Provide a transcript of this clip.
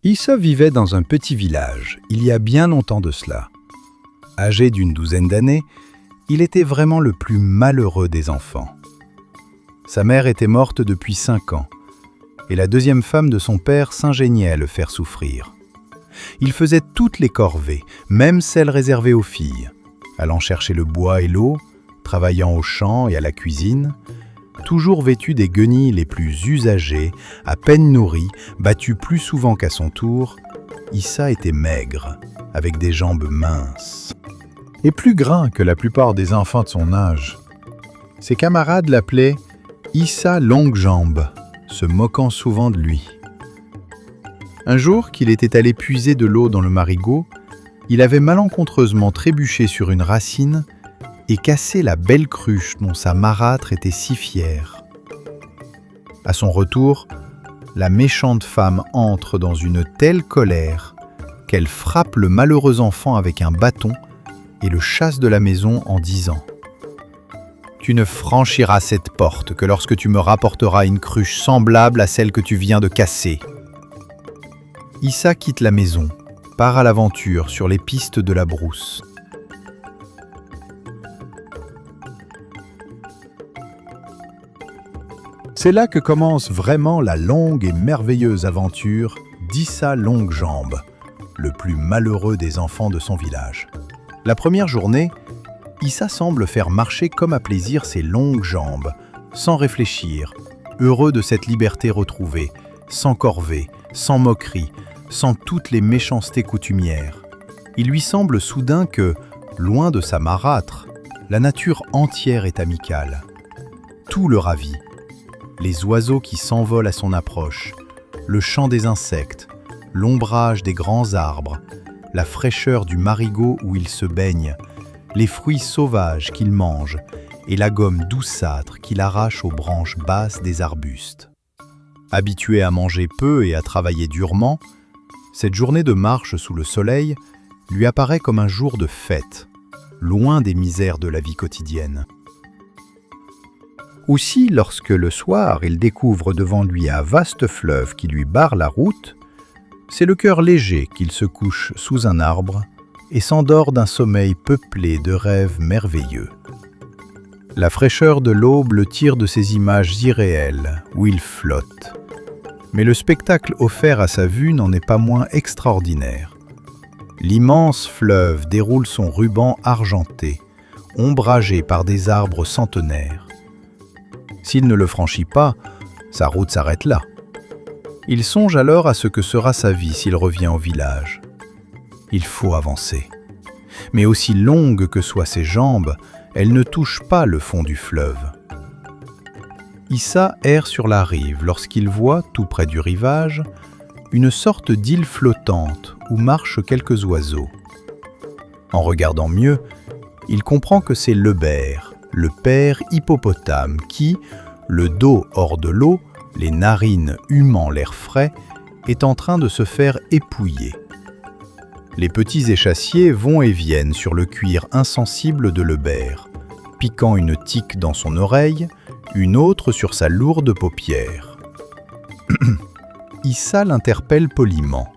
Issa vivait dans un petit village, il y a bien longtemps de cela. Âgé d'une douzaine d'années, il était vraiment le plus malheureux des enfants. Sa mère était morte depuis 5 ans, et la deuxième femme de son père s'ingéniait à le faire souffrir. Il faisait toutes les corvées, même celles réservées aux filles, allant chercher le bois et l'eau, travaillant au champ et à la cuisine, toujours vêtu des guenilles les plus usagées, à peine nourri, battu plus souvent qu'à son tour, Issa était maigre, avec des jambes minces, et plus gras que la plupart des enfants de son âge. Ses camarades l'appelaient Issa Longue Jambe, se moquant souvent de lui. Un jour qu'il était allé puiser de l'eau dans le marigot, il avait malencontreusement trébuché sur une racine et cassé la belle cruche dont sa marâtre était si fière. À son retour, la méchante femme entre dans une telle colère qu'elle frappe le malheureux enfant avec un bâton et le chasse de la maison en disant « Tu ne franchiras cette porte que lorsque tu me rapporteras une cruche semblable à celle que tu viens de casser. » Issa quitte la maison, part à l'aventure sur les pistes de la brousse. C'est là que commence vraiment la longue et merveilleuse aventure d'Issa Longue Jambe, le plus malheureux des enfants de son village. La première journée, Issa semble faire marcher comme à plaisir ses longues jambes, sans réfléchir, heureux de cette liberté retrouvée, sans corvée, sans moquerie, sans toutes les méchancetés coutumières. Il lui semble soudain que, loin de sa marâtre, la nature entière est amicale. Tout le ravit. Les oiseaux qui s'envolent à son approche, le chant des insectes, l'ombrage des grands arbres, la fraîcheur du marigot où il se baigne, les fruits sauvages qu'il mange et la gomme douceâtre qu'il arrache aux branches basses des arbustes. Habitué à manger peu et à travailler durement, cette journée de marche sous le soleil lui apparaît comme un jour de fête, loin des misères de la vie quotidienne. Aussi, lorsque le soir il découvre devant lui un vaste fleuve qui lui barre la route, c'est le cœur léger qu'il se couche sous un arbre et s'endort d'un sommeil peuplé de rêves merveilleux. La fraîcheur de l'aube le tire de ces images irréelles où il flotte. Mais le spectacle offert à sa vue n'en est pas moins extraordinaire. L'immense fleuve déroule son ruban argenté, ombragé par des arbres centenaires. S'il ne le franchit pas, sa route s'arrête là. Il songe alors à ce que sera sa vie s'il revient au village. Il faut avancer. Mais aussi longues que soient ses jambes, elles ne touchent pas le fond du fleuve. Issa erre sur la rive lorsqu'il voit, tout près du rivage, une sorte d'île flottante où marchent quelques oiseaux. En regardant mieux, il comprend que c'est Lebert, le père hippopotame qui, le dos hors de l'eau, les narines humant l'air frais, est en train de se faire épouiller. Les petits échassiers vont et viennent sur le cuir insensible de Lebert, piquant une tique dans son oreille, une autre sur sa lourde paupière. Issa l'interpelle poliment.